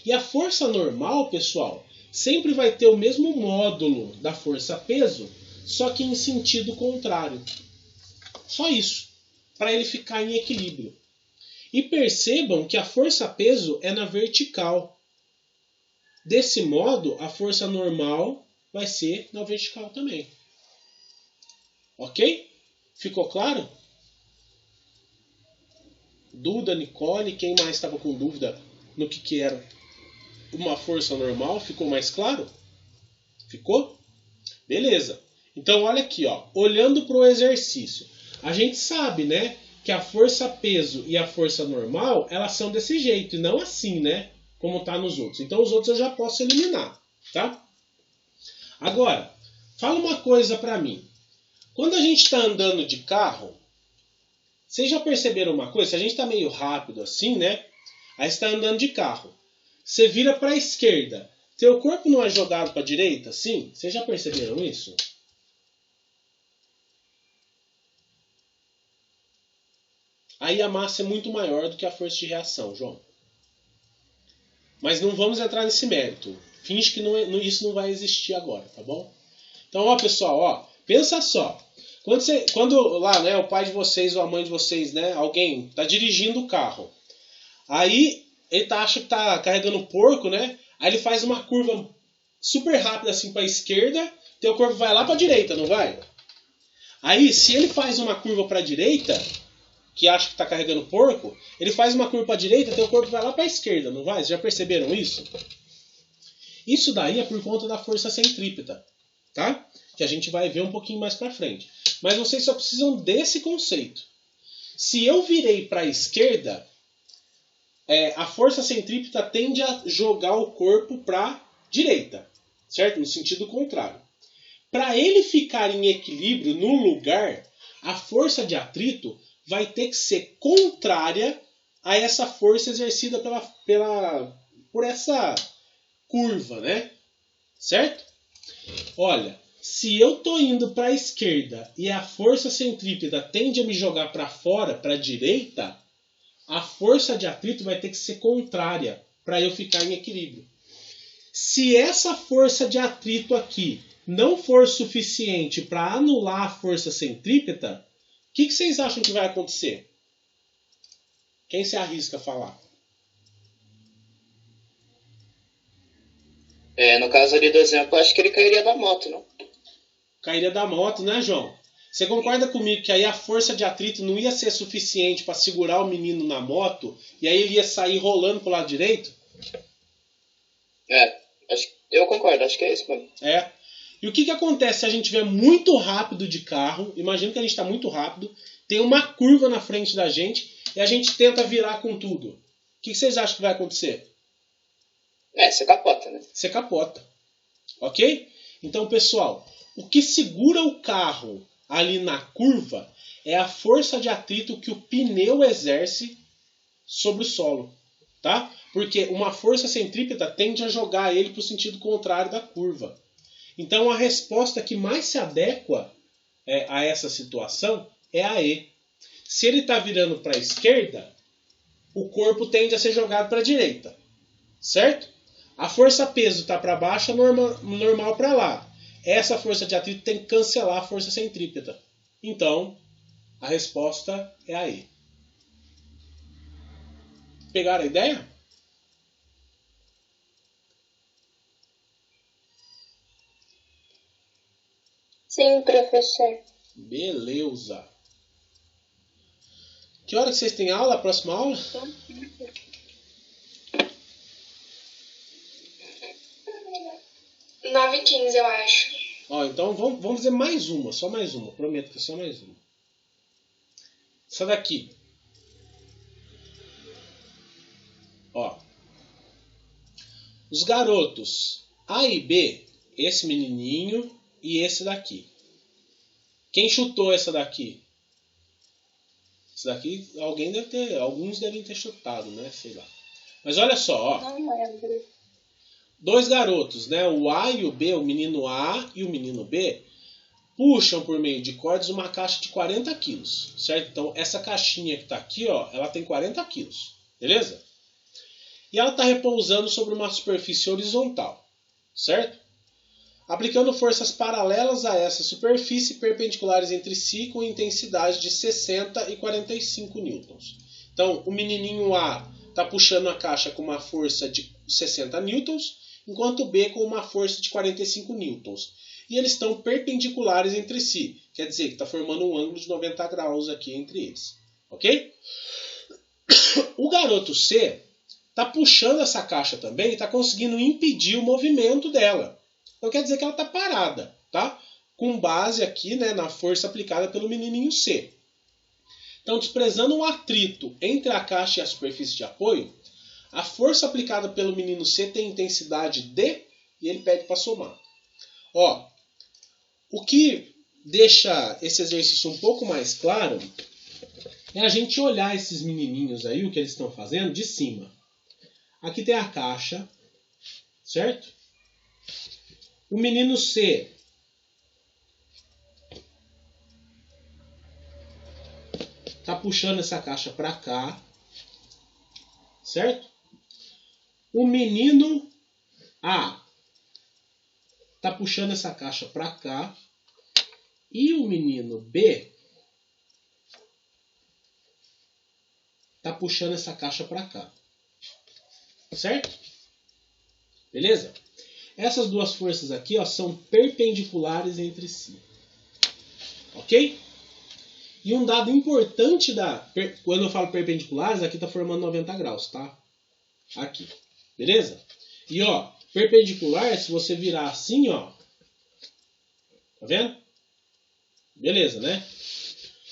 E a força normal, pessoal, sempre vai ter o mesmo módulo da força-peso, só que em sentido contrário. Só isso, para ele ficar em equilíbrio. E percebam que a força-peso é na vertical. Desse modo, a força normal vai ser na vertical também. Ok? Ficou claro? Duda, Nicole, quem mais estava com dúvida no que era uma força normal? Ficou mais claro? Ficou? Beleza. Então, olha aqui, ó. Olhando para o exercício. A gente sabe, né, que a força-peso e a força normal, elas são desse jeito, e não assim, né, como está nos outros. Então, os outros eu já posso eliminar, tá? Agora, fala uma coisa para mim. Quando a gente está andando de carro, vocês já perceberam uma coisa? Se a gente está meio rápido assim, né, aí você está andando de carro. Você vira para a esquerda. Seu corpo não é jogado para a direita, assim? Vocês já perceberam isso? Aí a massa é muito maior do que a força de reação, João. Mas não vamos entrar nesse mérito. Finge que isso não vai existir agora, tá bom? Então, ó, pessoal, ó, pensa só. Quando lá, né, o pai de vocês ou a mãe de vocês, né, alguém tá dirigindo o carro. Aí ele acha que tá carregando porco, né? Aí ele faz uma curva super rápida assim para a esquerda, teu corpo vai lá para a direita, não vai? Aí, se ele faz uma curva para a direita, que acha que está carregando porco, ele faz uma curva para a direita, teu corpo vai lá para a esquerda, não vai? Vocês já perceberam isso? Isso daí é por conta da força centrípeta, tá? Que a gente vai ver um pouquinho mais para frente. Mas vocês só precisam desse conceito. Se eu virei para a esquerda, a força centrípeta tende a jogar o corpo para direita, certo? No sentido contrário. Para ele ficar em equilíbrio no lugar, a força de atrito vai ter que ser contrária a essa força exercida por essa curva, né? Certo? Olha, se eu estou indo para a esquerda e a força centrípeta tende a me jogar para fora, para a direita, a força de atrito vai ter que ser contrária para eu ficar em equilíbrio. Se essa força de atrito aqui não for suficiente para anular a força centrípeta, o que vocês acham que vai acontecer? Quem se arrisca a falar? No caso ali do exemplo, acho que ele cairia da moto, não? Cairia da moto, né, João? Você concorda comigo que aí a força de atrito não ia ser suficiente para segurar o menino na moto e aí ele ia sair rolando pro lado direito? Eu concordo, acho que é isso mesmo. E o que acontece se a gente estiver muito rápido de carro? Imagina que a gente está muito rápido, tem uma curva na frente da gente e a gente tenta virar com tudo. O que vocês acham que vai acontecer? Você capota, né? Você capota. Ok? Então, pessoal, o que segura o carro ali na curva é a força de atrito que o pneu exerce sobre o solo. Tá? Porque uma força centrípeta tende a jogar ele para o sentido contrário da curva. Então a resposta que mais se adequa a essa situação é a E. Se ele está virando para a esquerda, o corpo tende a ser jogado para a direita. Certo? A força-peso está para baixo, normal para lá. Essa força de atrito tem que cancelar a força centrípeta. Então, a resposta é a E. Pegaram a ideia? Sim, professor. Beleza. Que hora que vocês têm aula? A próxima aula? 9h15, eu acho. Então vamos fazer mais uma. Só mais uma. Prometo que é só mais uma. Essa daqui. Os garotos A e B, esse menininho e esse daqui. Quem chutou essa daqui? Essa daqui alguns devem ter chutado, né? Sei lá. Mas olha só, Não lembro. Dois garotos, né? O A e o B, o menino A e o menino B, puxam por meio de cordas uma caixa de 40 quilos, certo? Então essa caixinha que está aqui, ela tem 40 quilos, beleza? E ela está repousando sobre uma superfície horizontal, certo? Aplicando forças paralelas a essa superfície, perpendiculares entre si, com intensidade de 60 e 45 newtons. Então, o menininho A está puxando a caixa com uma força de 60 newtons, enquanto o B com uma força de 45 newtons. E eles estão perpendiculares entre si, quer dizer que está formando um ângulo de 90 graus aqui entre eles. Ok? O garoto C está puxando essa caixa também e está conseguindo impedir o movimento dela. Então quer dizer que ela está parada, tá? Com base aqui, né, na força aplicada pelo menininho C. Então, desprezando o atrito entre a caixa e a superfície de apoio, a força aplicada pelo menino C tem intensidade D e ele pede para somar. O que deixa esse exercício um pouco mais claro é a gente olhar esses menininhos aí, o que eles estão fazendo, de cima. Aqui tem a caixa, certo? O menino C está puxando essa caixa para cá, certo? O menino A está puxando essa caixa para cá e o menino B está puxando essa caixa para cá, certo? Beleza? Essas duas forças aqui são perpendiculares entre si. Ok? E um dado importante quando eu falo perpendiculares, aqui está formando 90 graus, tá? Aqui. Beleza? E perpendicular, se você virar assim, tá vendo? Beleza, né?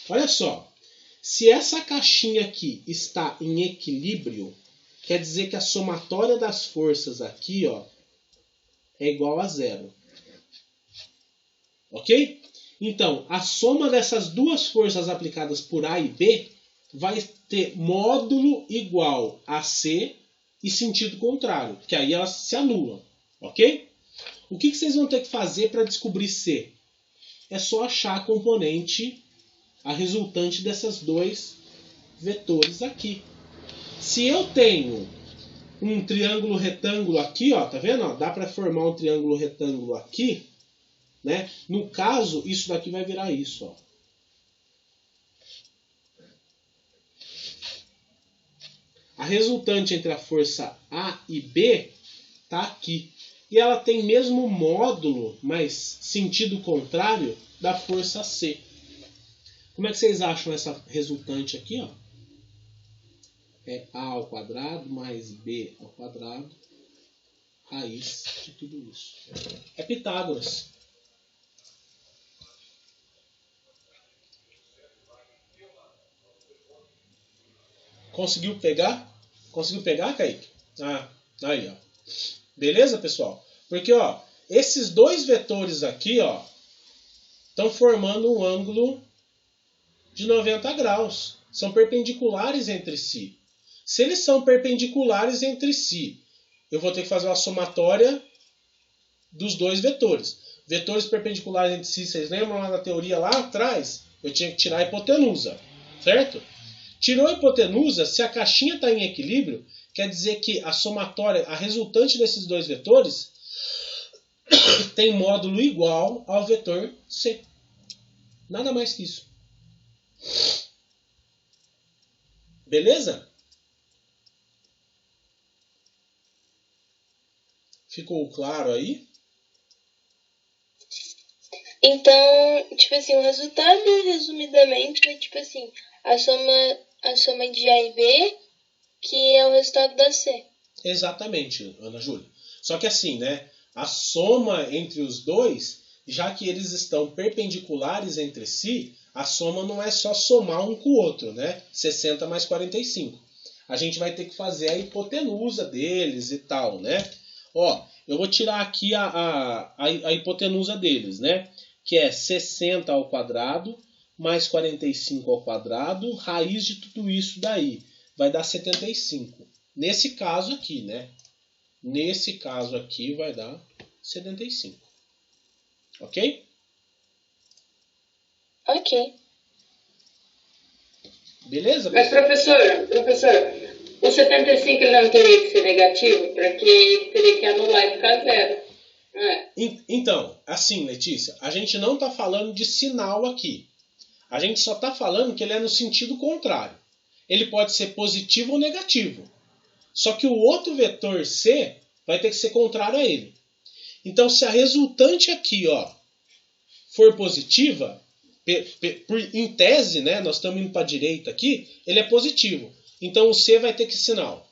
Olha só. Se essa caixinha aqui está em equilíbrio, quer dizer que a somatória das forças aqui, ó, é igual a 0. Ok? Então, a soma dessas duas forças aplicadas por A e B vai ter módulo igual a C e sentido contrário, que aí elas se anulam. Ok? O que vocês vão ter que fazer para descobrir C? É só achar a componente, a resultante dessas dois vetores aqui. Se eu tenho um triângulo retângulo aqui, ó, tá vendo? Ó, dá para formar um triângulo retângulo aqui, né? No caso, isso daqui vai virar isso, ó. A resultante entre a força A e B tá aqui. E ela tem mesmo módulo, mas sentido contrário, da força C. Como é que vocês acham essa resultante aqui, ó? É A ao quadrado mais B ao quadrado, raiz de tudo isso. É Pitágoras. Conseguiu pegar? Conseguiu pegar, Kaique? Ah, aí, ó. Beleza, pessoal? Porque, ó, esses dois vetores aqui, ó, estão formando um ângulo de 90 graus. São perpendiculares entre si. Se eles são perpendiculares entre si, eu vou ter que fazer uma somatória dos dois vetores. Vetores perpendiculares entre si, vocês lembram lá na teoria lá atrás? Eu tinha que tirar a hipotenusa, certo? Tirou a hipotenusa, se a caixinha está em equilíbrio, quer dizer que a somatória, a resultante desses dois vetores, tem módulo igual ao vetor C. Nada mais que isso. Beleza? Ficou claro aí? Então, tipo assim, o resultado, resumidamente, é tipo assim, a soma de A e B, que é o resultado da C. Exatamente, Ana Júlia. Só que assim, né? A soma entre os dois, já que eles estão perpendiculares entre si, a soma não é só somar um com o outro, né? 60 mais 45. A gente vai ter que fazer a hipotenusa deles e tal, né? Ó, eu vou tirar aqui a hipotenusa deles, né? Que é 60 ao quadrado mais 45 ao quadrado, raiz de tudo isso daí. Vai dar 75. Nesse caso aqui, né? Nesse caso aqui vai dar 75. Ok? Ok. Beleza? Mas, professor, o 75 ele não teria que ser negativo, porque teria que anular e ficar zero. É. Então, assim, Letícia, a gente não está falando de sinal aqui. A gente só está falando que ele é no sentido contrário. Ele pode ser positivo ou negativo. Só que o outro vetor C vai ter que ser contrário a ele. Então, se a resultante aqui, ó, for positiva, em tese, né, nós estamos indo para a direita aqui, ele é positivo. Então, o C vai ter que sinal?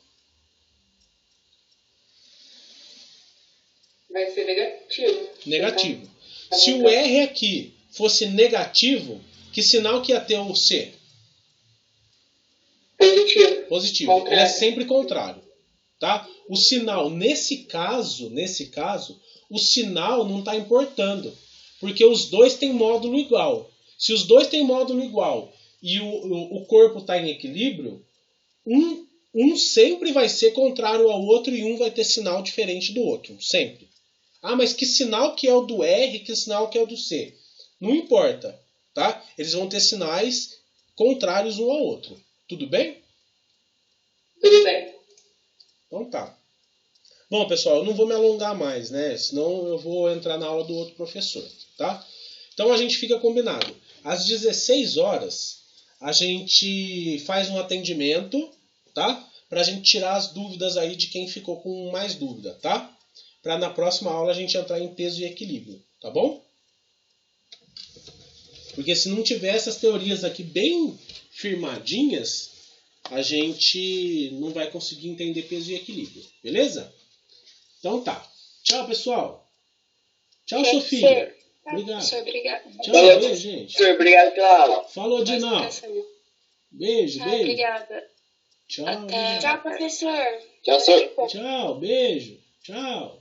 Vai ser negativo. Negativo. Se o R aqui fosse negativo, que sinal que ia ter o C? Positivo. Positivo. Contrário. Ele é sempre contrário. Tá? O sinal, nesse caso, o sinal não está importando. Porque os dois têm módulo igual. Se os dois têm módulo igual e o corpo está em equilíbrio, um sempre vai ser contrário ao outro e um vai ter sinal diferente do outro. Sempre. Ah, mas que sinal que é o do R, que sinal que é o do C? Não importa. Tá? Eles vão ter sinais contrários um ao outro. Tudo bem? Tudo bem. Então tá. Bom, pessoal, eu não vou me alongar mais, né? Senão eu vou entrar na aula do outro professor, tá? Então a gente fica combinado. Às 16 horas, a gente faz um atendimento, tá? Pra gente tirar as dúvidas aí de quem ficou com mais dúvida, tá? Pra na próxima aula a gente entrar em peso e equilíbrio, tá bom? Porque se não tiver essas teorias aqui bem firmadinhas, a gente não vai conseguir entender peso e equilíbrio, beleza? Então tá. Tchau, pessoal. Tchau, Sofia. Obrigado. Tchau, beijo, gente. Obrigado pela aula. Falou, Dinão. Beijo, beijo. Obrigada. Tchau. Até. Tchau, professor. Tchau, senhor. Tchau, beijo. Tchau.